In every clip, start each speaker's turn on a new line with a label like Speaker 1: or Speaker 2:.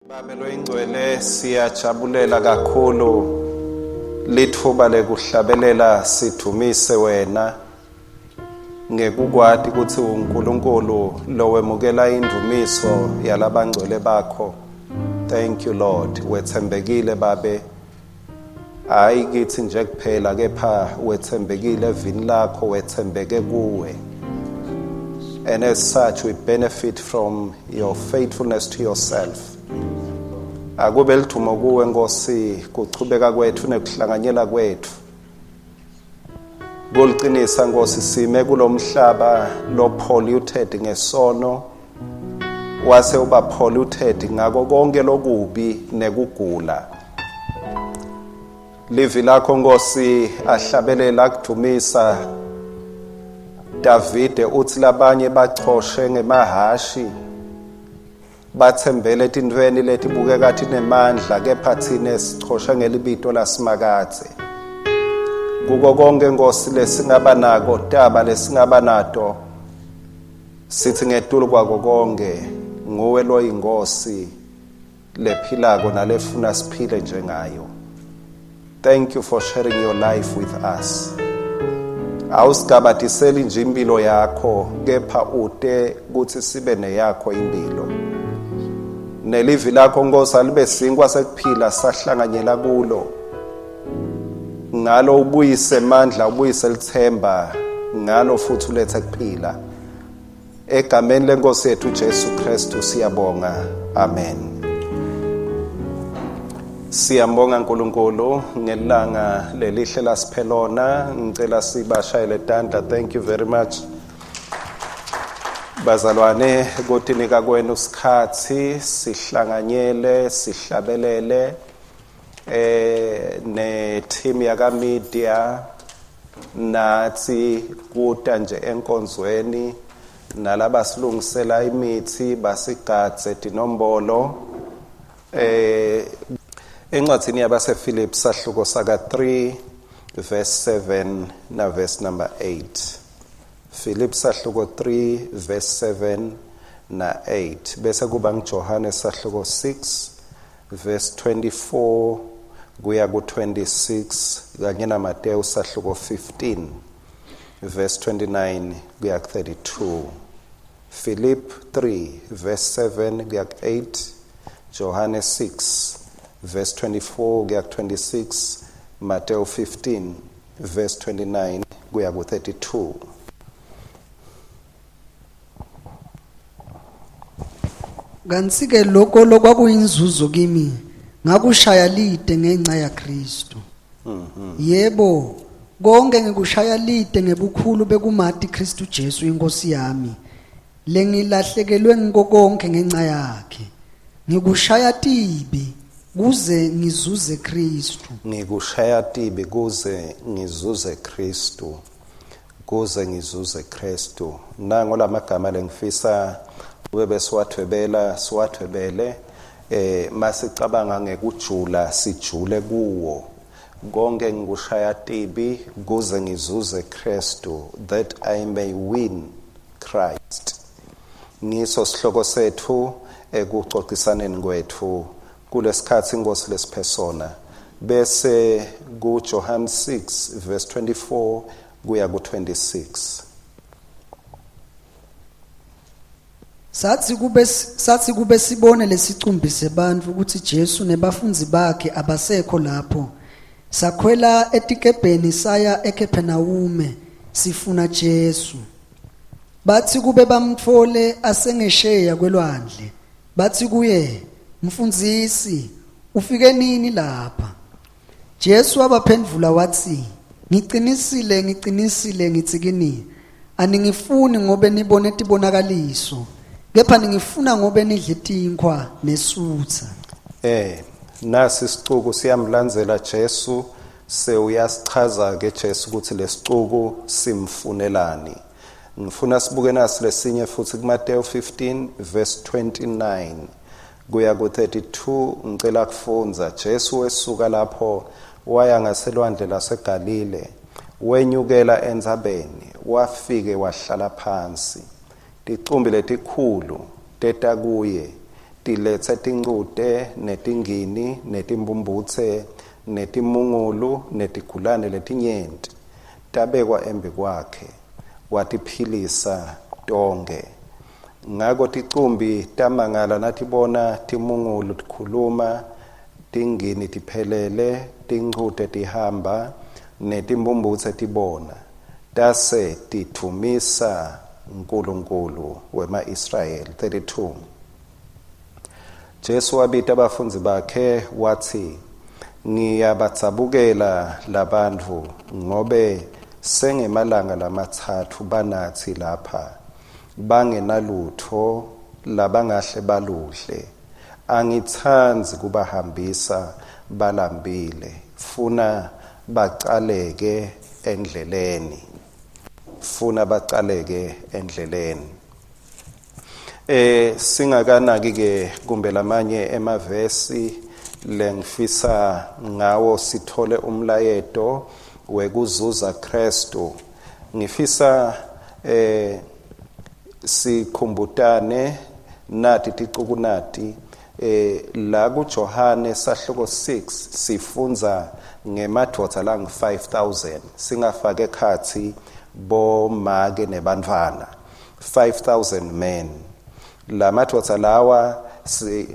Speaker 1: Babelo ingcwele siyajabulela kakhulu lithuba lekuhlabelela sidumise wena ngekukwati ukuthi uNkulunkulu lo wemukela indumiso yalabangcwele bakho. Thank you Lord, wethembekile babe, hayi kithi nje kuphela kepha wethembekile evini lakho, wethembeke kuwe. And as such we benefit from your faithfulness to yourself. Akube lithumo kuwe Nkosi, kuchubeka kwethu nekuhlanganyela kwethu. Kuliqinisa Nkosi sime kulomhlaba lo polluted ngesono, wase uba polluted ngako konke lokubi nekugula. Livi lakho Nkosi ahlabelela kudumisa. Davide uthi labanye bachoshe ngemahashi, bathembele etintweni letibukeka tinemandla, kepha thina sichosha ngelibito lasimakaze. Kuko konke Nkosi lesingaba nako, taba lesingaba nato, sithi ngetulu kwako konke nguwe lo ingosi lephilako nalefuna siphile njengayo. Thank you for sharing your life with us. Awusigabatiseli nje impilo yakho, kepha ute kuthi sibe neyakho impilo. Nelivi lakho Nkosi alibe sinkwa sekuphila sahlanganyela kulo. Ngalo ubuyise amandla, ubuyise lithemba, ngalo futhi ulethe kuphila. Egameni leNkosi yethu Jesu Kristu siyabonga. Amen. Siyambonga uNkulunkulu ngelanga lelihle lasiphelona. Ngicela sibashayele tandla. Thank you very much. Bazalwane, kotinika kwenu isikhathi sihlanganyele, sihlabelele ne team yaka media nathi kuta nje enkonzweni nalaba silungisela imithi basigadze tinombolo encwadini yabase Philip sahluko saka 3 verse 7 na verse number 8. Philip sahluko 3 verse 7 na 8. Bese kuba ngiJohane sahluko 6 verse 24 kuya ku 26 kanye na Matthew sahluko 15 verse 29 kuya ku 32. Philip 3 verse 7 kuya ku 8. Johane 6 verse 24 kuya ku 26. Matthew 15 verse 29 kuya ku 32.
Speaker 2: Kansike lokho lokwakuyinzuzo kimi ngakushaya lide ngenxa ya Kristu. Yebo, konke ngikushaya lide ngebukhulu bekumati Kristu Jesu inkosi yami. Lengilahlekelwe ngikokonke ngenxa yakhe. Ngikushaya tibi kuze ngizuze Kristu.
Speaker 1: Ngikushaya tibi kuze ngizuze Kristu. Kuze ngizuze Kristu. Nango lamagama lengifisa ube siwathwebele masicabanga ngekujula sijule kuwo. Konke ngikushaya tibi kuze ngizuze Kristu, that I may win Christ. Ngiso sihloko sethu ekuxoxisaneni kwethu kulesikhathi Inkosi lesiphesona. Bese kuJohane 6 verse 24 kuya ku 26.
Speaker 2: Sathi kube sibone lesicumbi sebantu ukuthi Jesu nebafunzi bakhe abasekho lapho. Sakhwela etikebheni saya eKapenawume sifuna Jesu. Bathi kube bamthole asengesheya kwelwandle. Bathi kuye, "Mfundisi, ufike nini lapha?" Jesu wabaphendula wathi, Ngiqinisile ngithi kini, aningifuni ngobe nibone tibonakaliso, kepha ningifuna ngobe nidle tinkwa nesutha."
Speaker 1: Nasi isicuku siyamlandzela Jesu, sewuyasichaza ke Jesu ukuthi lesicuku simfunelani. Ngifuna sibuke nasi lesinye futhi kuMatthew 15 verse 29 kuya ku 32. Ngicela kufunza Jesu wesuka lapho waya ngaselwandle laseGalile, wenyukela endzabeni, wafike wahlala phansi. Ticumbi letikhulu teta kuye tilethe tinqute netingini netimbumbutse netimungulu netigulane letinyenti tabekwa embi kwakhe watiphilisa tonke. Ngako ticumbi tamangala natibona timungulu tikhuluma, tingini tiphelele, tinqute tihamba netimbumbutse tibona, tase tithumisa uNkulunkulu wema-Israyeli. 32. Jesu wabita abafunzi bakhe wathi, ngiyabatsabukela labantu ngobe sengemalanga lamathathu banathi lapha bangenalutho labangahle baludle. Angithanzi kubahambisa balambile, funa baqaleke endleleni. Singakanaki ke kumbe lamanye emavesi lengifisa ngawo sithole umlayeto wekuzuza Kristu. Ngifisa sikhumbutane nathi ticukunati la kuJohane sahluko 6 sifunza ngemadoda lang 5000 singafake ekhathi bomake nebantwana 5000 men. La madoda lawa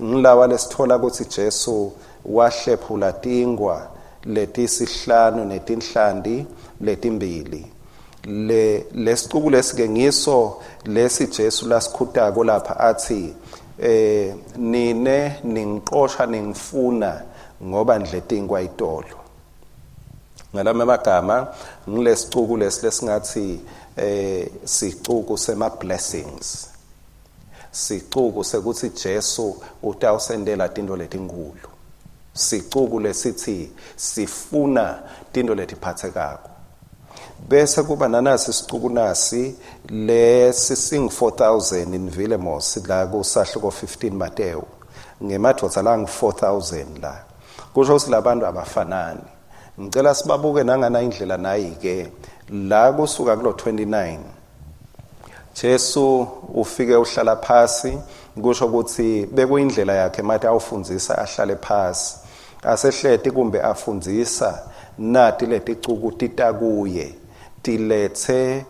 Speaker 1: ngilawa lesithola ukuthi Jesu wahlephula tingwa letisihlanu netinhlandi letimbili. Lesicuku lesike ngiso lesi Jesu lasikhutako lapha athi nine ningiqosha ningifuna ngoba ndle tingwa itolo. Ngalama magama ngilesicuku lesingathi sicuku sema blessings. Sicuku sekuthi Jesu utawusendela tinto letinkulu. Sicuku lesithi sifuna tinto letiphathekako. Bese kuba nanasi sicuku nasi lesising 4000 in Vilemos la kusahluko 15 Mateo. Ngemadoda lang 4000 la. Kusho ukuthi labantu abafanani. Ngicela sibabuke nangana indlela nayi ke la kusuka kulo 29. Jesu ufike uhlala phasi, kusho ukuthi bekuyindlela yakhe mathi awufundzisa ahlale phasi. Asehleti kumbe afundzisa nati leticuku titakuye tilethe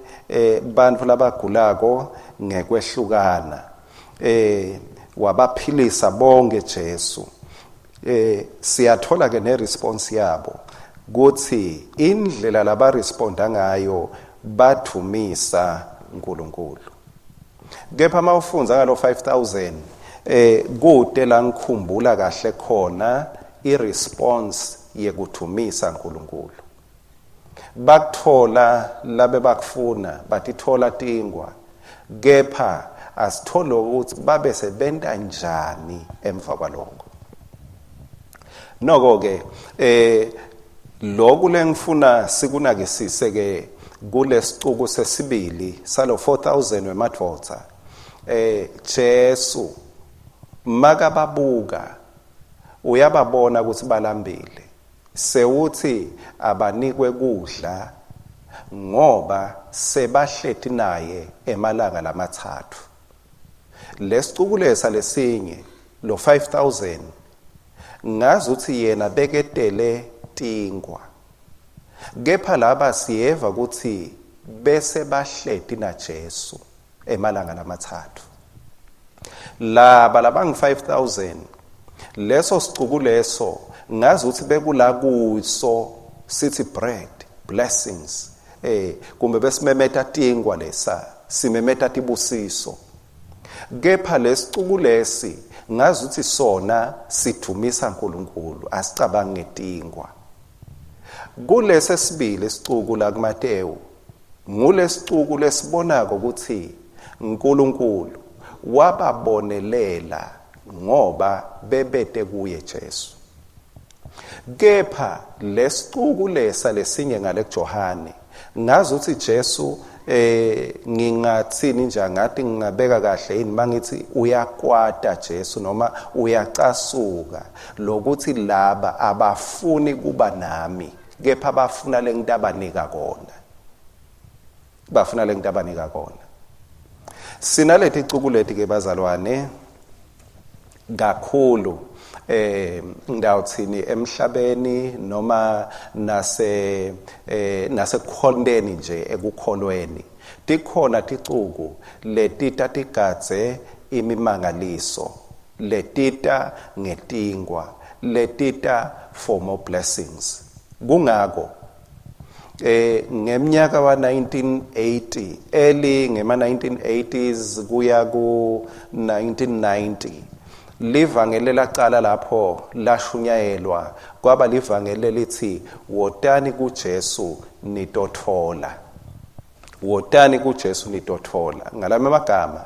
Speaker 1: bantu labagulako ngekwehlukana. Wabaphilisa bonke Jesu. Siyathola ke neresponse yabo kuthi indlela laba responda ngayo bathumisa uNkulunkulu. Kepha mawufunza ngalo 5000 kude la ngikhumbula kahle khona iresponse yekuthumisa uNkulunkulu. Bakuthola labe bakufuna batithola tingwa, kepha asithole ukuthi babe sebenta njani emva kwalokho. Noko ke lokhu lengifuna sikunakisise ke kulesicuku sesibili salo 4000 wemadoda. Jesu makababuka uyababona ukuthi balambile, sewuthi abanikwe kudla ngoba sebahleti naye emalanga lamathathu. Lesicuku lesa lesinye lo 5000 ngazi ukuthi yena beketele tingwa, kepha laba siyeva ukuthi bese bahleti na Jesu emalanga lamathathu. Laba labangu 5000 leso sicuku leso ngazi ukuthi bekula kuso city bread blessings kumbe besimemeta tingwa lesa simemeta tibusiso, kepha lesicuku lesi ngazi ukuthi sona sithumisa uNkulunkulu asicabange tingwa. Kulesi sibili isicuku la kuMateyu ngulesicuku lesibonako ukuthi uNkulunkulu wababonelela ngoba bebete kuye Jesu. Kepha lesicuku lesa lesinye ngale kuJohane ngazi ukuthi Jesu ngingathini nje ngathi ngingabeka kahle yini mangithi uyakwata Jesu noma uyacasuka lokuthi laba abafuni kuba nami, kepha bafuna lengitabanika kona. Bafuna lengitabanika kona. Sinaleti icuku leti ke bazalwane kakhulu ngawuthini emhlabeni noma nasekukholeni nje ekukholweni tikhona ticuku letita tigadze imimangaliso letita ngetingwa letita for more blessings kungako ngeminyaka wa 1980 ngema 1980s kuya ku 1990 livangele laqala lapho lashunyayelwa kwaba livangele lithi wotani kuJesu nitothola wotani kuJesu nitothola ngalama amagama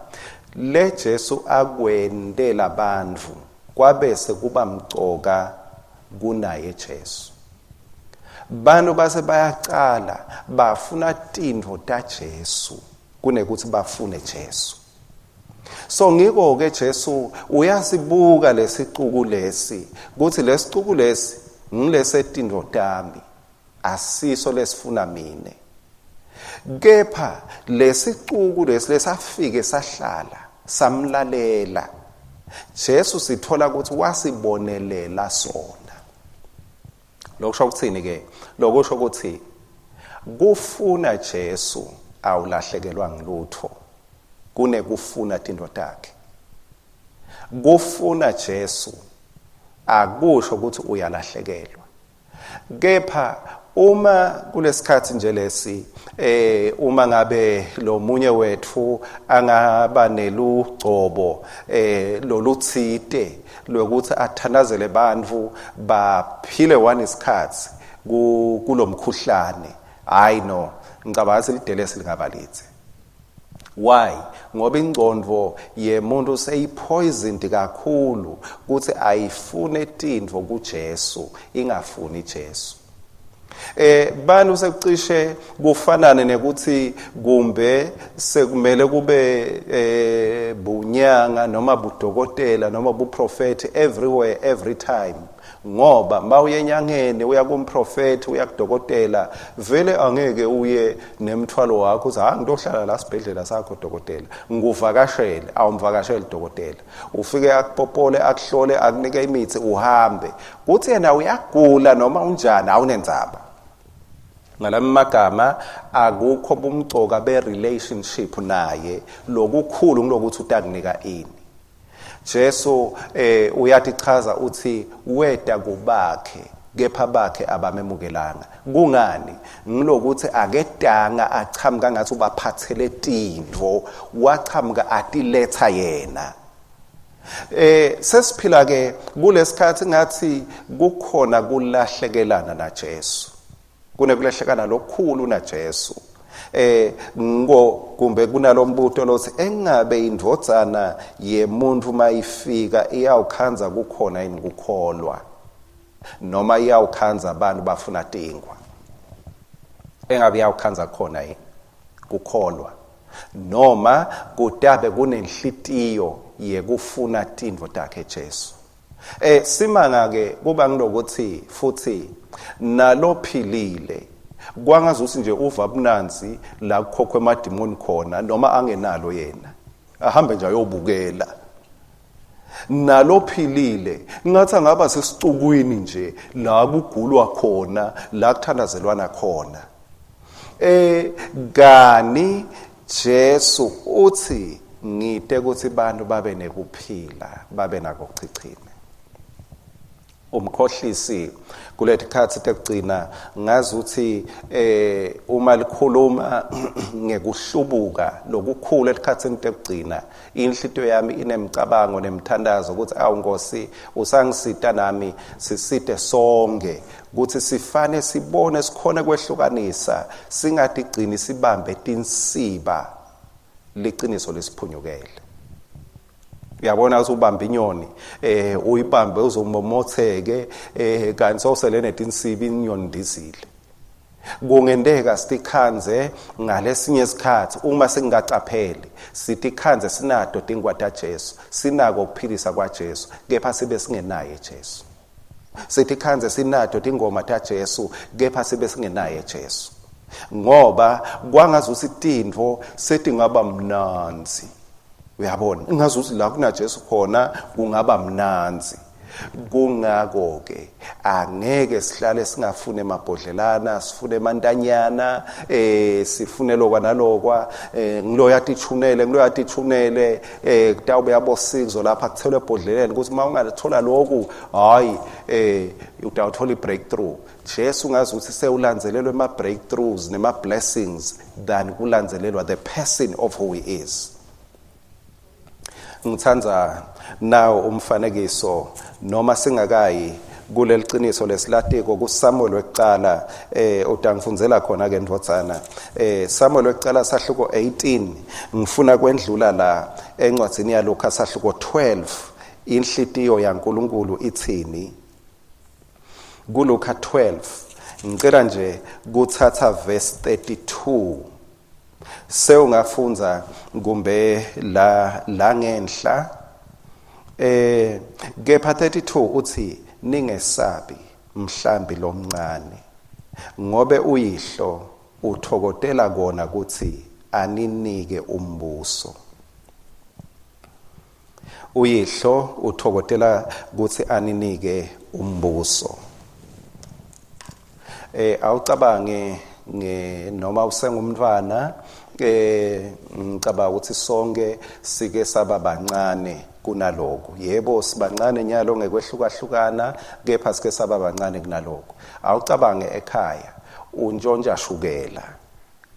Speaker 1: le Jesu akwendela abantu kwabese kuba mcoka kunaye Jesu bantu base bayaqala bafuna tindvo taJesu kunekuthi bafune Jesu so ngiko ke Jesu uyasibuka lesicuku lesi kuthi lesicuku lesi ngilesetindvo tami asiso lesifuna mine kepha lesicuku lesafike sahlala samlalela Jesu sithola ukuthi wasibonelela sona lokusho ukuthini ke lokusho ukuthi kufuna Jesu awulahlekelwa ngilutho kunekufuna tindvo takhe kufuna Jesu akusho ukuthi uyalahlekelwa kepha uma kulesikhathi nje lesi uma ngabe lo munye wethu angaba nelugcobo loluthite lokuthi athanazele bantfu baphile one isikhathi kulomkhuhlane hayi no ngicabanga silidele silingabalithe why ngoba ingqondo yemuntu seyipoisoned kakhulu ukuthi ayifune tindvo kuJesu ingafuni Jesu banu sekucishe kufanane nekuthi kumbe sekumele kube bunyanga noma budokotela noma buprofeti everywhere every time ngoba mawuyenyangene uya kumprofeti uya kudokotela vele angeke uye nemthwalo wakho uthi ngizohlala la sibhedlela sakho dokotela nguvakashele awumvakashele dokotela ufike akupopole akuhlole akunike imithi uhambe kuthi yena uyagula noma unjani awunenzaba ngalama magama akukho bumcoka be-relationship naye lokukhulu kulokuthi utakunika ini Jesu uyathi chaza uthi weda kubakhe kepha bakhe abamemukelanga kungani ngilokuthi akedanga achamuka ngathi ubaphathele tindvo wachamuka atiletha yena sesiphila ke kulesikhathi ngathi kukhona kulahlekelana na Jesu kunekulahlekana lokukhulu na Jesu kumbe kunalombuto lothi engabe indvodzana yemuntu mayifika iyawukhanza kukhona yini kukholwa noma iyawukhanza abantu bafuna tingwa engabe iyawukhanza khona yini kukholwa noma kudabe kunenhlitiyo yekufuna tindvo takhe Jesu simanga ke kuba ngilokuthi futhi nalophilile kwangazuthi nje uva bunanzi la kukhokhwe emadimoni khona noma angenalo yena ahambe nje ayobukela nalophilile ngathi ngaba sesicukwini nje la kugulwa khona la kuthandazelwana khona gani Jesu uthi ngite ukuthi abantu babe nekuphila babe nako kuchichime umkhohlisi kulethi khathi tekugcina ngazuthi uma likhuluma ngekuhlubuka lokukhulu esikhatsini tekugcina inhlito yami inemicabango nemthandazo ukuthi awu Nkosi usangisita nami sisite sonke ukuthi sifane sibone sikhona kwehlukanisa singatigcini sibambe tinsiba liqiniso lesiphunyukele uyabona ukuthi ubamba inyoni uyibambe uzomomotheke kanti sowusele netinsibi inyoni ndizile kungendeka sitikhanze ngalesinye isikhathi uma singacapheli sitikhanze sinato tingwata Jesu sinako ukuphilisa kwaJesu kepha sibe singenaye Jesu sitikhanze sinato tingoma taJesu kepha sibe singenaye Jesu ngoba kwangazuthi tindvo setingaba mnanzi uyabona ingazuthi la kuna Jesu khona kungaba mnanzi. Kungako ke angeke sihlale singafune emabhodlelana sifune emantanyana sifune lokwa nalokwa ngiloya tithunele kutawube yabo sizo lapha kuthelwe ebhodleleni ukuthi uma ungathola lokhu hayi utawuthola ibreakthrough. Jesu ngazuthi sewulandzelelwe ema breakthroughs nema blessings than kulandzelelwa the person of who he is. Ngithanda nawo umfanekiso noma singakayi kuleli qiniso lesilatiko kuSamuel wekuqala utangifundzela khona ke ndvotsana Samuel wekuqala sahluko 18 ngifuna kwendlula la encwadzini ya Luka sahluko 12 inhlitiyo yaNkulunkulu ithini kuLuka 12 ngicela nje kuthatha verse 32 sewungafunza kumbe la ngenhla kepha 32 uthi ningesabi mhlambi lomncane ngobe uyihlo uthokotela kona ukuthi aninike umbuso. Uyihlo uthokotela ukuthi aninike umbuso. Awucabange noma usengumntwana ngicabanga ukuthi sonke sike saba bancane kunaloko. Yebo sibancane nyalo ngekwehlukahlukana kepha sike saba bancane kunaloko. Awucabange ekhaya untshontsha shukela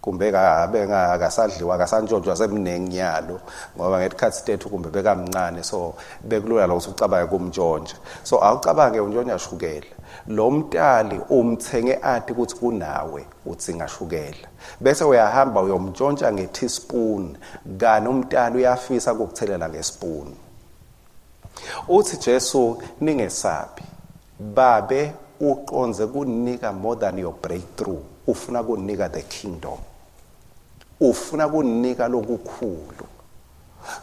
Speaker 1: kumbe akasadliwa akasantshontshwa semningi nyalo ngoba ngesikhathi sethu kumbe bekamncane so bekulula lo ukuthi ucabange kumntshontsha. So awucabange untshontsha shukela lo mtali umthenge athi ukuthi kunawe utsinga shukela bese uyahamba uyomntshontsha nge-teaspoon kani umtali uyafisa ukukuthelela ngespoon. Uthi Jesu ningesabi babe uqonze kunika more than your breakthrough ufuna kunika the kingdom ufuna kunika lokukhulu.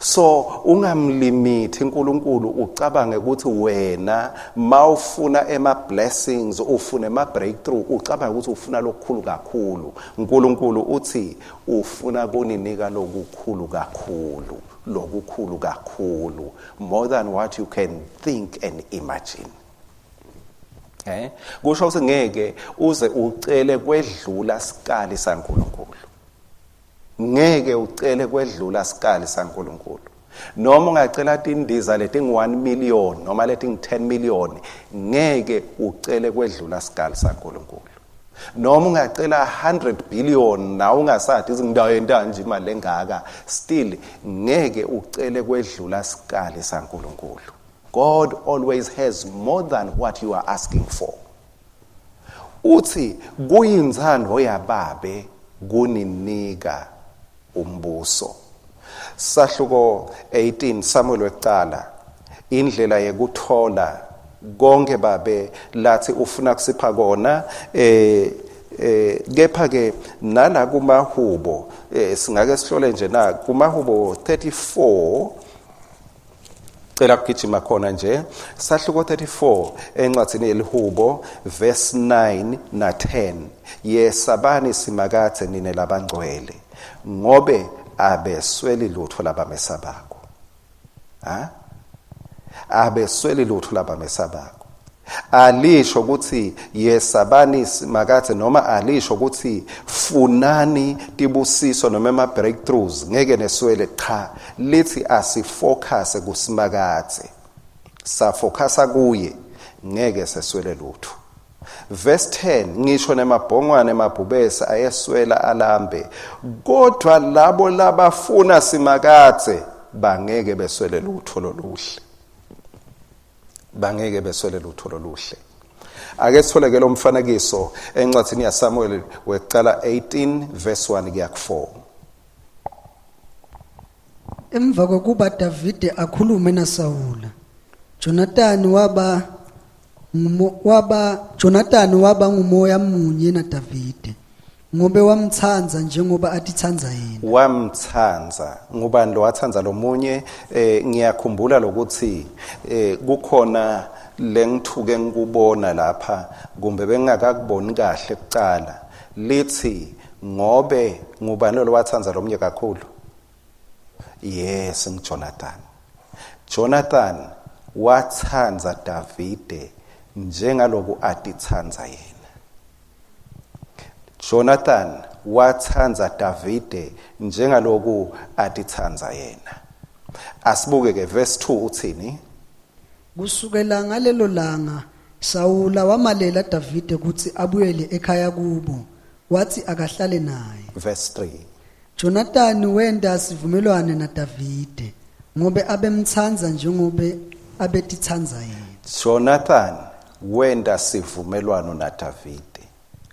Speaker 1: So ungamlimit uNkulunkulu ucabange ukuthi wena mawufuna ema blessings ufuna ema breakthrough ucabange ukuthi ufuna lokukhulu kakhulu. uNkulunkulu uthi ufuna kuninika lokukhulu kakhulu more than what you can think and imagine. Kusho ukuthi ngeke uze ucele kwedlula sikali saNkulunkulu. Ngeke ucele kwedlula sikali saNkulunkulu. Noma ungacela tindiza leti ngi1 million noma leti ngi10 million ngeke ucele kwedlula sikali saNkulunkulu. Noma ungacela 100 billion na ungasathi izindawo entanje imali lengaka still ngeke ucele kwedlula sikali saNkulunkulu. God always has more than what you are asking for. Uthi kuyinzando yababe kuninika umbuso. Sahluko 18 Samuel wekuqala indlela yekuthola konke babe lathi ufuna kusipha kona kepha ke nala kumahubo singake sihlole nje na kumahubo 34 cela kugijima khona nje sahluko 34 encwadzini yelihubo verse 9 na 10 yesabani simakathe nine labangcwele ngobe abesweli lutho labamesabako. Abesweli lutho labamesabako. Alisho ukuthi yesabani simakathe noma alisho ukuthi funani tibusiso noma ema breakthroughs ngeke neswele cha lithi asifocus kusimakathe safocus kuye ngeke seswele lutho. Verse 10 ngisho nemabhongwane emabhubesa ayeswela alambe kodwa labo labafuna simakathe bangeke beswele lutho loluhle. Bangeke beswele lutho loluhle. Ake sitholeke lo mfanekiso encwadzini ya Samuel wekuqala 18 verse 1 kuya ku4.
Speaker 2: Emva kokuba Davide akhulume naSawula Jonathan waba ngumoya munye na Davide ngobe wamthanza njengoba atithanza yena.
Speaker 1: Wamthanza ngubani lo wathanza lo munye ngiyakhumbula lokuthi kukhona lengithuke ngikubona lapha kumbe bengakakuboni kahle kuqala lithi ngobe ngubani lo wathanza lo munye kakhulu Yes, ngiJonathan. Jonathan wathanza Davide njengaloku atithanza yena. Jonathan wathanza Davide njengaloku atithanza yena. Asibuke ke verse 2 uthini?
Speaker 2: Kusukela ngalelo langa Sawula wamalela Davide ukuthi abuyele ekhaya kubo wathi akahlale naye.
Speaker 1: Verse 3.
Speaker 2: Jonathan wenda sivumelwano na Davide ngobe abemthanza njengobe abetithanza yena.
Speaker 1: Jonathan wenda sivumelwano na Davide.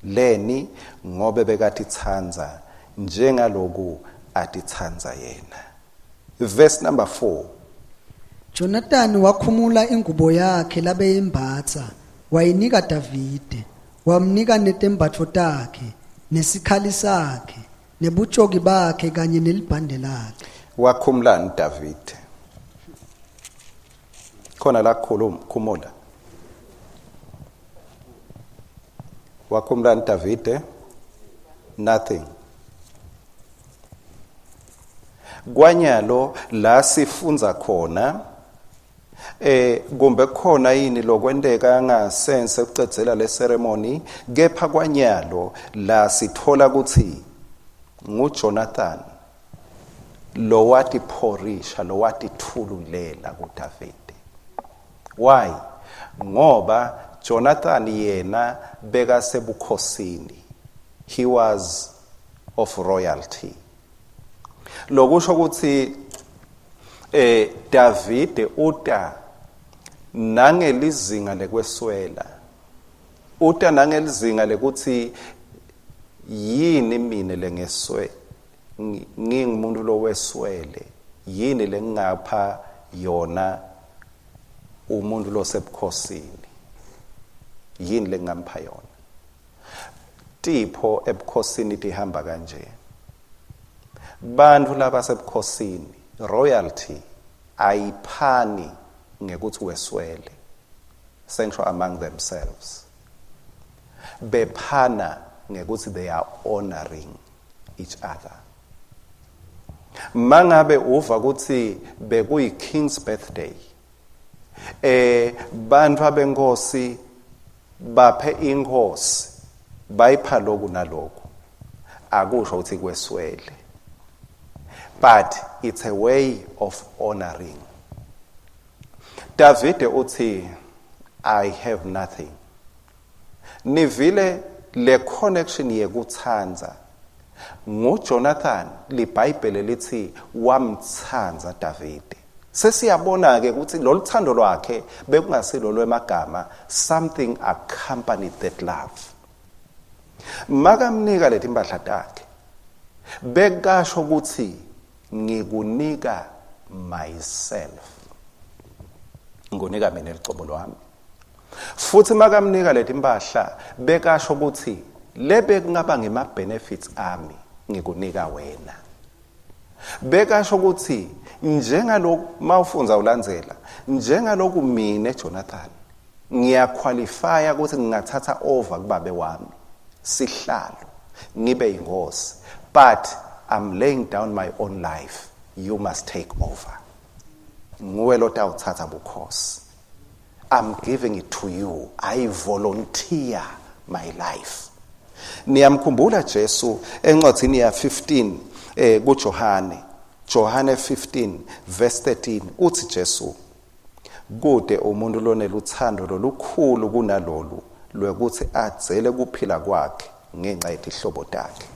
Speaker 1: Leni ngobe bekatithanza njengaloku atithanza yena. Verse number 4.
Speaker 2: Jonathan wakhumula ingubo yakhe labeyimbatha wayinika Davide wamnika netembatho takhe nesikhali sakhe nebutshoki bakhe kanye nelibhande lakhe.
Speaker 1: Wakhumulani Davide? Khona la khumula. Wakhumulani Davide? Nothing. Kwanyalo la sifunza khona kumbe khona yini lokwendeka ngasense ukucedzela le ceremony kepha kwanyalo la sithola ukuthi nguJonathan lo wathi phorisha lo wathi thululela kuDavide. Why? Ngoba Jonathan yena beka sebukhosini. He was of royalty. Lokusho ukuthi Davide uta nangelizinga lekweswela. Uta nangelizinga lekuthi yini mina lengeswe ngingumuntu lo weswele yini lengapha yona umuntu lo sebukhosini yini lengampha yona. Tipho ebukhosini tihamba kanje. Bantu laba sebukhosini royalty ayiphani ngekuthi weswele central among themselves. Bephana ngekuthi they are honoring each other. Mangabe uva ukuthi bekuyi king's birthday bantu abenkosi baphe inkosi bayipha lokhu nalokhu akusho ukuthi kweswele, but it's a way of honoring. Davide uthi I have nothing. Nivile le connection yekuthanza nguJonathan liBhayibheli lithi wamthanza Davide. Sesiyabona ke ukuthi loluthando lwakhe bekungasilo lwemagama, something accompanied that love. Makamnika lethi impahla takhe bekasho ukuthi ngikunika myself, ngunika mina elicobo lwami. Futhi makamnika lethi impahla bekasho ukuthi lebe kungaba ngema benefits ami ngikunika wena. Bekasho ukuthi njengaloku mawufunza ulandzela njengaloku mina Jonathan ngiyaqualify ukuthi ngingathatha over kubabe wami sihlalo ngibe ingosi, but I'm laying down my own life, you must take over. Nguwe lota uthatha bukhosi. I'm giving it to you. I volunteer my life. Niyamkhumbula Jesu encwadini ya 15 kuJohane 15 verse 13 uthi Jesu kude umuntu lonela uthando lolukhulu kunalolu lwekuthi adzele kuphila kwakhe ngenxa yezihlobo takhe,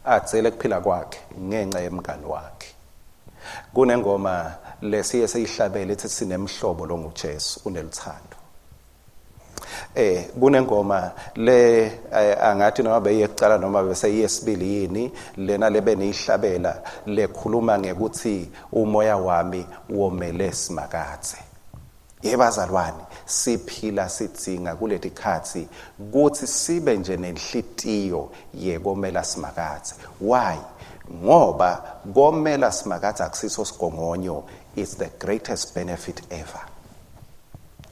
Speaker 1: adzele kuphila kwakhe ngenxa yemngani wakhe. Kunengoma lesiye seyihlabele ethi sinemhlobo lo nguJesu uneluthando. Kunengoma le angathi noma beyecala noma bese yesibili yini lena lebe neyihlabela lekhuluma ngekuthi umoya wami womele simakathe. Yebazalwane siphila sidzinga kuleti khathi kuthi sibe nje nenhlitiyo yekomela simakathe. Why? Ngoba komela simakathe akusiso sigongonyo, it's the greatest benefit ever.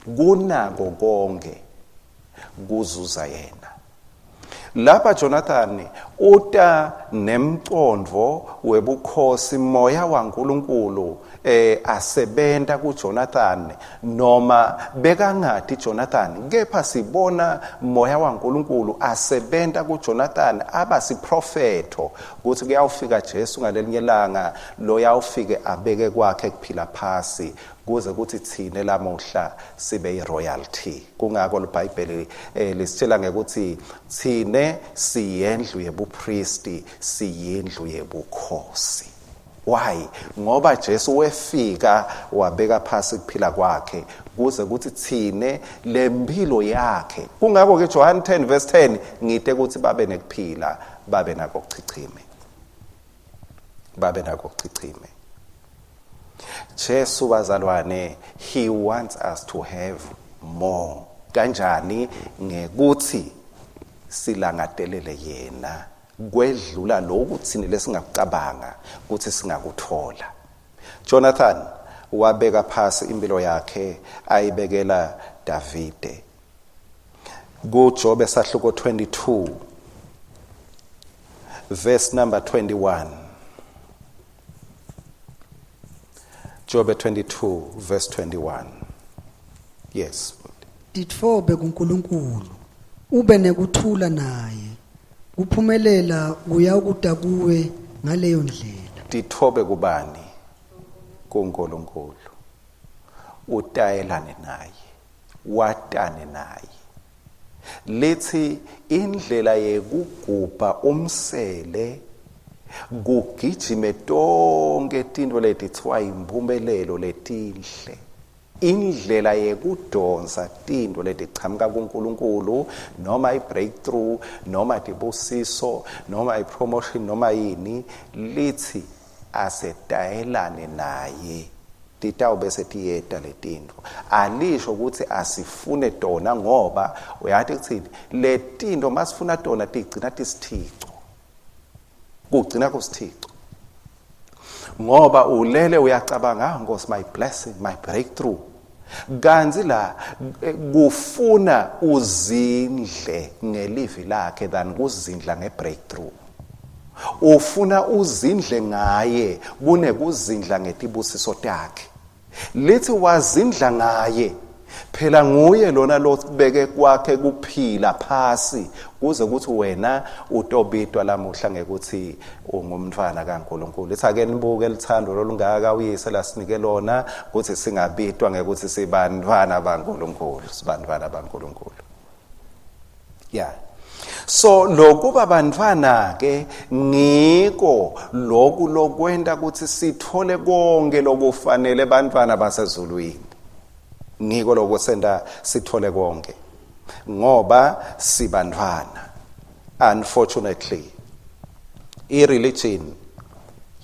Speaker 1: Kunako konke kuzuza yena. Lapha Jonathan uta nemcondvo webukhosi moya waNkulunkulu asebenta kuJonathan noma bekangathi Jonathan kepha sibona moya waNkulunkulu asebenta kuJonathan abasiprofeto ukuthi kuyawufika Jesu ngalelinye ilanga lo yawufike abeke kwakhe kuphila phasi kuze kuthi thine lamuhla sibe yiroyalty. Kungako leBhayibheli lisitshela ngekuthi thine siyendlu yebupristi siyindlu yebukhosi. Why? Ngoba Jesu wefika wabeka phasi kuphila kwakhe kuze kuthi thine lempilo yakhe. Kungako ke John 10 verse 10 ngite ukuthi babe nekuphila babe nako kuchichime. Babe nako kuchichime. Jesu bazalwane, he wants us to have more. Kanjani ngekuthi silangatelele yena kwedlula lokhu thina lesingakucabanga ukuthi singakuthola. Jonathan wabeka phasi impilo yakhe ayibekela Davide. Ku-Job esahluko 22 verse number 21. Job 22 verse 21. Yes.
Speaker 2: Ditfobe kuNkulunkulu ube nekuthula naye kuphumelela kuyakuda kuwe ngaleyo ndlela.
Speaker 1: Ditfobe kubani? kuNkulunkulu. Utayelane naye, watane naye. Lethi indlela yekugubha umsele kugijime tonke tintfo letithiwa impumelelo letinhle. Indlela yekudonsa tintfo letichamuka kuNkulunkulu noma i-breakthrough noma tibusiso noma i-promotion noma yini lithi asetayelane naye titawube setiyeta letintfo. Alisho ukuthi asifune tona ngoba uyathi kuthini letintfo masifuna tona tigcina tisithixo. Kugcina kusithixo. Ngoba ulele uyacabanga Nkosi my blessing my breakthrough. Kanzi la kufuna uzindle ngelivi lakhe than kuzindla ngebreakthrough. Ufuna uzindle ngaye kunekuzindla ngetibusiso takhe. Lithi wazindla ngaye phela nguye lona lobeke kwakhe kuphila phasi kuze kuthi wena utobitwa lamuhla ngekuthi ungumntwana kaNkulunkulu. Lithi ake nibuke lithando lolungaka uyise lasinike lona ukuthi singabitwa ngekuthi sibantwana baNkulunkulu, sibantwana baNkulunkulu. Yeah. So lokuba bantwana ke ngiko lokhu lokwenda ukuthi sithole konke lokufanele bantwana basezulwini. Ngiko lokusenda sithole konke ngoba sibantwana. Unfortunately i-religion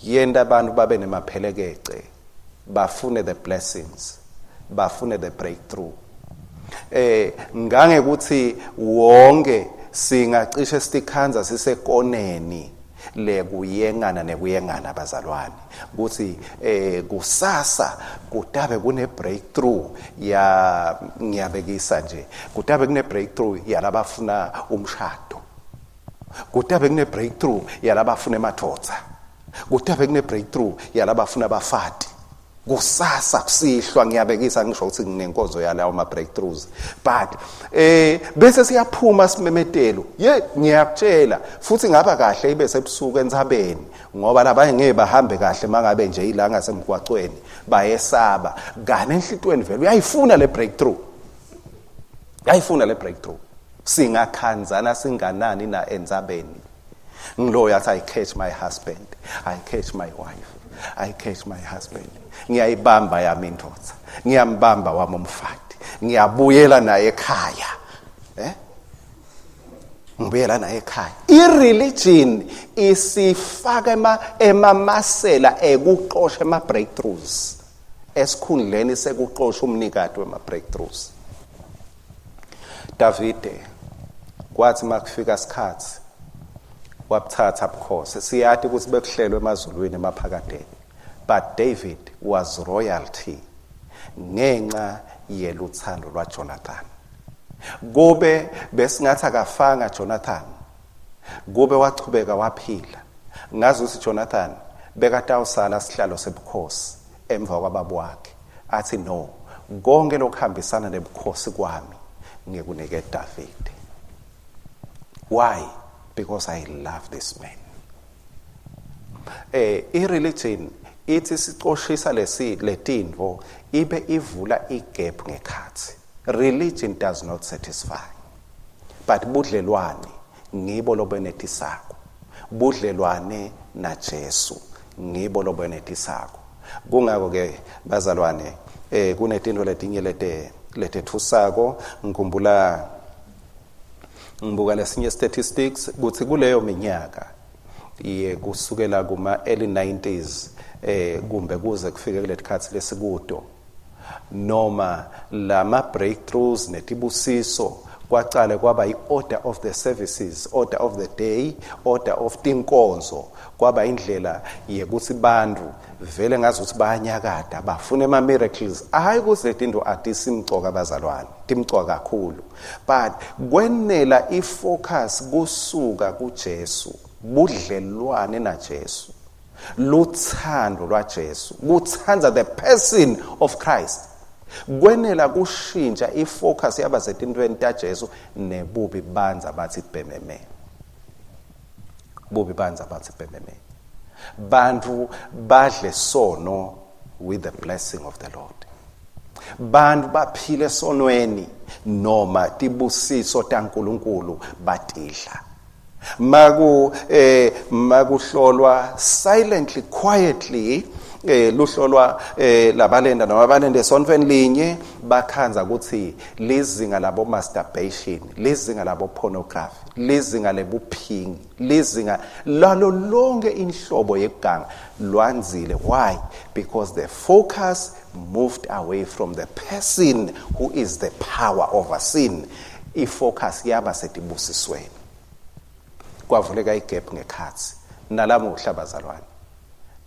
Speaker 1: yenda abantu babe nemaphelekeqe bafune the blessings bafune the breakthrough. Ngange ukuthi wonke singacishe stikhanza sisekoneni lekuyengana nekuyengana bazalwane ukuthi kusasa kutabe kune breakthrough ya ngiyabekisa nje kutabe kune breakthrough yalabafuna umshado, kutabe kune breakthrough yalabafuna emathoza, kutabe kune breakthrough yalabafuna abafati. Kusasa kusihlwa ngiyabekisa ngisho ukuthi nginenkonzo yalawo ma breakthroughs but bese siyaphuma simemetelo ngiyakutshela futhi ngaba kahle ibe sebusuku entsabeni ngoba labanye ngeke bahambe kahle mangabe nje ilanga semgwaqweni bayesaba ngane enhlitweni vele uyayifuna le breakthrough, uyayifuna le breakthrough. Singakhanzana singanani na entsabeni ngilo yathi I catch my husband, I catch my wife, I catch my husband. Ngiyayibamba yami indoda, ngiyambamba wami umfati, ngiyabuyela naye ekhaya. Ngibuyela naye ekhaya. I-religion isifaka emamasela ekuqosha ema breakthroughs. Esikhundleni sekuqosha umnikati wema breakthroughs. Davide kwathi makufika isikhathi wabuthatha ubukhosi. Siyathi ukuthi bekuhlelwe emazulwini emaphakadeni. But David was royalty ngenxa yeluthando lwaJonathan. Gobe besingathi akafanga Jonathan kube wachubeka waphila. Ngazi ukuthi Jonathan bekatawusala sihlalo sebukhosi emva kwababa wakhe, athi no, konke lokuhambisana nebukhosi kwami ngikunike David. Why? Because I love this man. I-religion ithi sicoshisa letinvo ibe ivula igap ngekhathi. Religion does not satisfy, but budlelwane ngibo lobenetisako. Budlelwane na Jesu ngibo lobenetisako. Kungako ke bazalwane kunetinto letinye letethusako. Ngibuka lesinye statistics kuthi kuleyo minyaka kusukela kuma early 90s kumbe kuze kufike kulesikhathi lesikudo, noma lama breakthroughs netibusiso kwaqale kwaba i-order of the services, order of the day, order of tinkonzo, kwaba indlela yekuthi bantu vele ngazuthi bayanyakada bafuna ama miracles. Hayi ukuthi letinto atisimcoka bazalwane, timcoka kakhulu, but kwenela ifocus kusuka kuJesu, budlelwane na Jesu, luthando lwa Jesu, kuthandza the person of Christ. Kwenela kushintsha ifocus yaba setintweni ta Jesu nebubi banza bathi bhememe. Bubi banza bathi bhememe. Bantu badle sono with the blessing of the Lord. Bantu baphile sonweni noma tibusiso taNkulunkulu batidla. Makuhlolwa silently, quietly, luhlolwa labalenda noma abalende sonweni linye bakhanza ukuthi lizinga labo masturbation, lizinga labo pornography, lizinga lebuphingi, lizinga lalo lonke inhlobo yeganga lwanzile. Why? Because the focus moved away from the person who is the power over sin. Ifocus yaba setibusisweni. Kwavuleka igap ngekhathi nalamuhla bazalwane.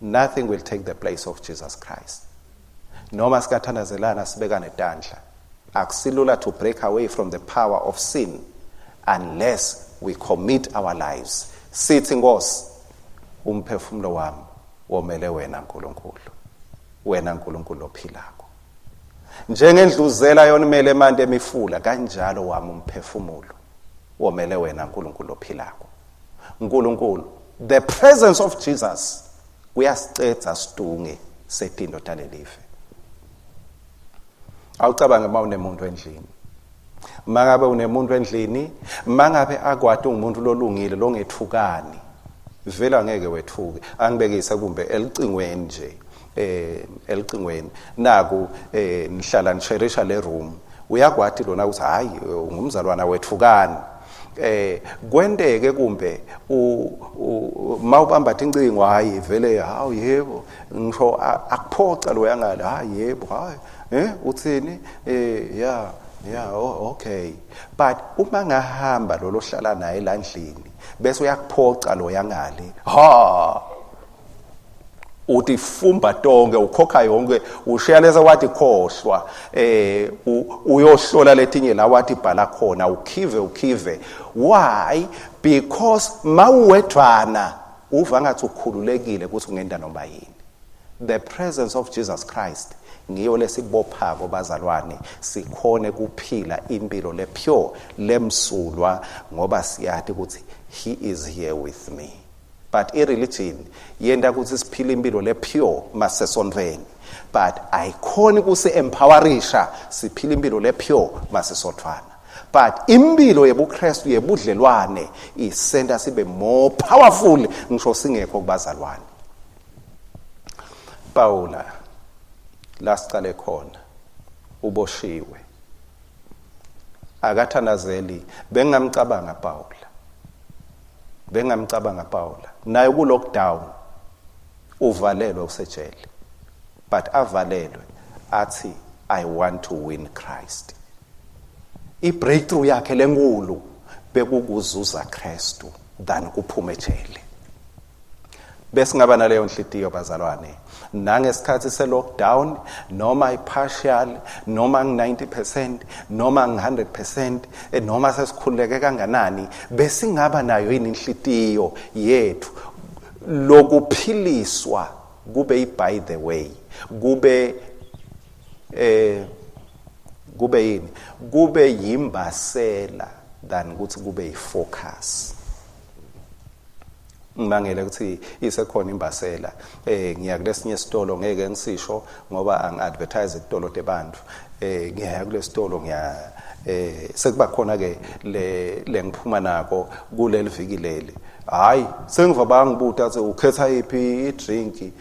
Speaker 1: Nothing will take the place of Jesus Christ. Noma sikathandazelana sibeka netandla, akusilula to break away from the power of sin unless we commit our lives. Sithi Nkosi, umphefumulo wami womele wena Nkulunkulu, wena Nkulunkulu ophilako. Njengendluzela yonimele manje emifula, kanjalo wami umphefumulo womele wena Nkulunkulu ophilako. Nkulunkulu, the presence of Jesus uyasicetha sidunge setinto talelive. Awucabange uma unemuntu endlini. Mangabe unemuntu endlini, mangabe akwati umuntu lolungile longethukani, vela ngeke wethuke. Angibekisa kumbe elicingweni nje, elicingweni naku nihlala nisherisha le room, uyakwati lona ukuthi hayi ungumzalwana wethukani. Kwendeke kumbe mawubamba incingo hayi vele hawu yebo ngisho akuphoca lo yangale hayi yebo hayi uthini okay, but uma ngahamba lo lohlala naye landlini bese uyakuphoca lo yangale uthi fumba tonke ukhokha yonke ushiya leza wathi khohlwa uyohlola letinye la wathi bhala khona ukhive. Why? Because mawuwedwana uva ngathi ukhululekile ukuthi ungenda noma yini. The presence of Jesus Christ ngiyo lesibophako bazalwane sikhone kuphila impilo le pure lemsulwa ngoba siyathi ukuthi he is here with me. But irreligion yenda ukuthi siphile impilo le pure masesonveni, but ayikhoni kusi empowerisha siphile impilo le pure masesothwana. But impilo yebuKristu yebudlelwane isenda sibe more powerful ngisho singekho kubazalwane. Paula lasiqale khona uboshiwe akathandazeli bengamcabanga Paula naye ku lockdown uvalelwe usejele, but avalelwe athi I want to win Christ. I-breakthrough yakhe lenkulu bekukuzuza Kristu than kuphuma ejele. bese ngaba naleyo nhliziyo bazalwane nangesikhathi se-lockdown noma i-partial noma ngi-90% noma ngi-100% noma sesikhululeke kanganani besingaba nayo yini inhlitiyo yethu lokuphiliswa kube by the way kube yini kube yimbasela than ukuthi kube yifocus. Ngibangela ukuthi isekhona imbasela ngiya kulesinye isitolo ngeke ngisisho ngoba angi-advertise isitolo tebantu ngiya kulesitolo ngiya sekuba khona ke le ngiphuma nako kuleli viki leli hayi sengiva bangibuta athi ukhetha iphi idrink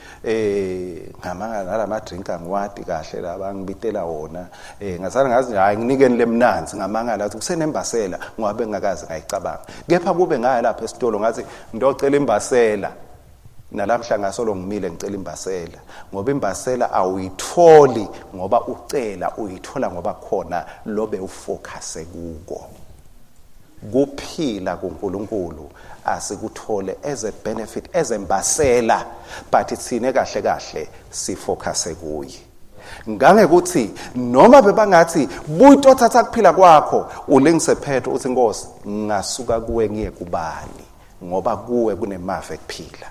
Speaker 1: ngamanga nalama drink angiwadi kahle la bangibitela wona ngathana ngazi hayi nginikeni lemnanzi ngamanga lathi kusenembasela ngoba bengakazi ngayicabanga kepha kube ngaya lapha esitolo ngathi ngiyocela imbasela nalamhla ngasolo ngimile ngicela imbasela ngoba imbasela awuyitholi ngoba ucela uyithola ngoba khona lobe ufocus kuko kuphila kuNkulunkulu asikuthole as a benefit as embasela but ithine kahle kahle sifocus kuye ngangekuthi noma bebangathi buyitothatha kuphila kwakho ulengisephethe uthi Nkosi ngasuka kuwe ngiye kubani ngoba kuwe kunemava ekuphila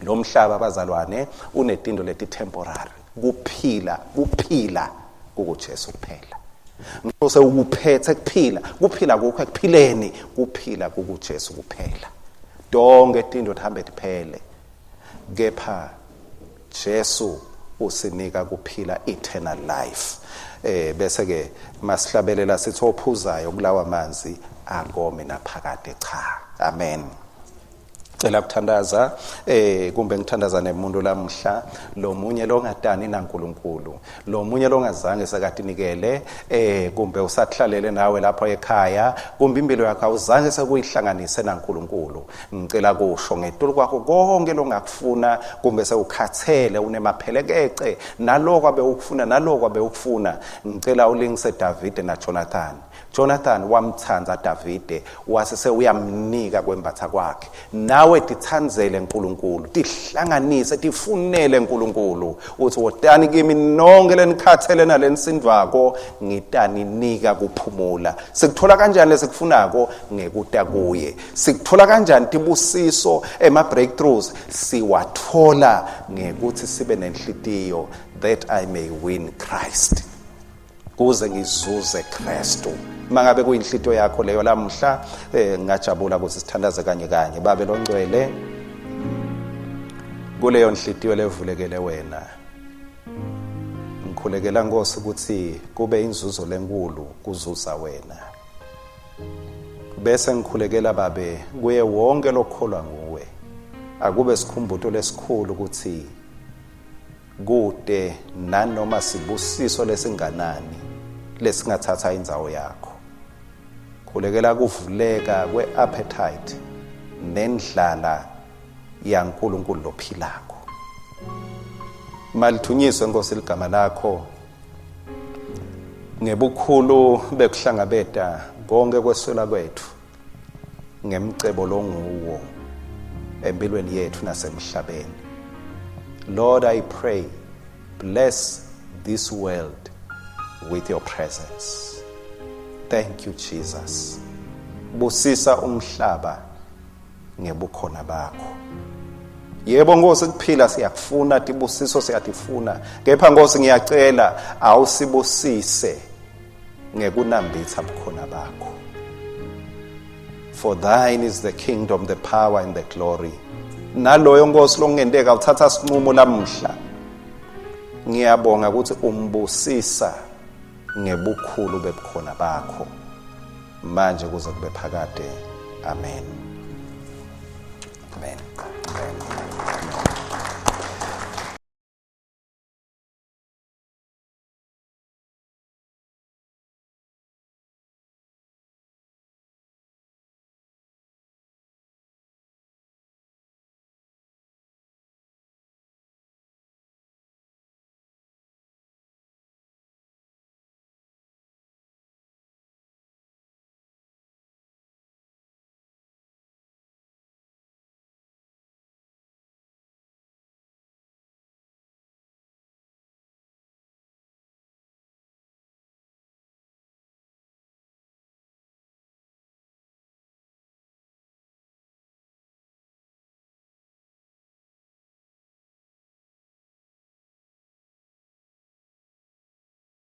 Speaker 1: lo mhlaba abazalwane unetindo leti temporary kuphila kukuJesu kuphela ngose ukuphethe kuphila kukho ekuphileni kuphila kukuJesu kuphela donke tindo thihambe diphele kepha Jesu usinika kuphila eternal life bese ke masihlabelela sithi ophuzayo kulawa manzi angome naphakade cha amen. Cela kuthandaza kumbe ngithandaza nemuntu lamhla lo munye longadani naNkulunkulu lo munye longazange sakatinikele kumbe usahlalele nawe lapha ekhaya kumbe impilo yakho awuzange sekuyihlanganise naNkulunkulu ngicela kusho ngetulu kwakho konke longakufuna kumbe sewukhathele unemaphelekece naloko abewukufuna ngicela ulingise David na Jonathan wamthanza Davide wasese uyamnika kwembatha kwakhe nawe tithanzele uNkulunkulu tihlanganise tifunele uNkulunkulu uthi wotani kimi nonke lenikhathele nalensindvako ngitani nika kuphumula sikuthola kanjani lesikufunako ngekuta kuye sikuthola kanjani tibusiso ema breakthroughs siwathola ngekuthi sibe nenhlitiyo that I may win Christ kuze ngizuze Kristu mangabe kuyinhlito yakho leyo lamhla ngajabula ukuthi sithandaze kanye babe longcwele kuleyo nhlitiyo levulekele wena ngikhulekela Nkosi ukuthi kube inzuzo lenkulu kuzuza wena bese ngikhulekela babe kuye wonke lokholwa nguwe akube sikhumbuto lesikhulu ukuthi kude nanoma sibusiso lesinganani lesingathatha indzawo yakho khulekela kuvuleka kweappetite nendlala yaNkulunkulu lophilako malithunyiswe Nkosi ligama lakho ngebukhulu bekuhlangabeta konke kweswela kwethu ngemcebo longuwo empilweni yethu nasemhlabeni. Lord, I pray, bless this world with your presence. Thank you, Jesus. Busisa umhlaba ngebukhona bakho. Yebo Nkosi kuphila siyakufuna tibusiso siyatifuna kepha Nkosi ngiyacela awusibusise ngekunambitha bukhona bakho. For thine is the kingdom, the power and the glory. Naloyo Nkosi longendeka uthatha sinqumo lamhla. Ngiyabonga ukuthi umbusisa ngebukhulu bebukhona bakho. Manje kuze kube phakade. Amen. Amen. Amen.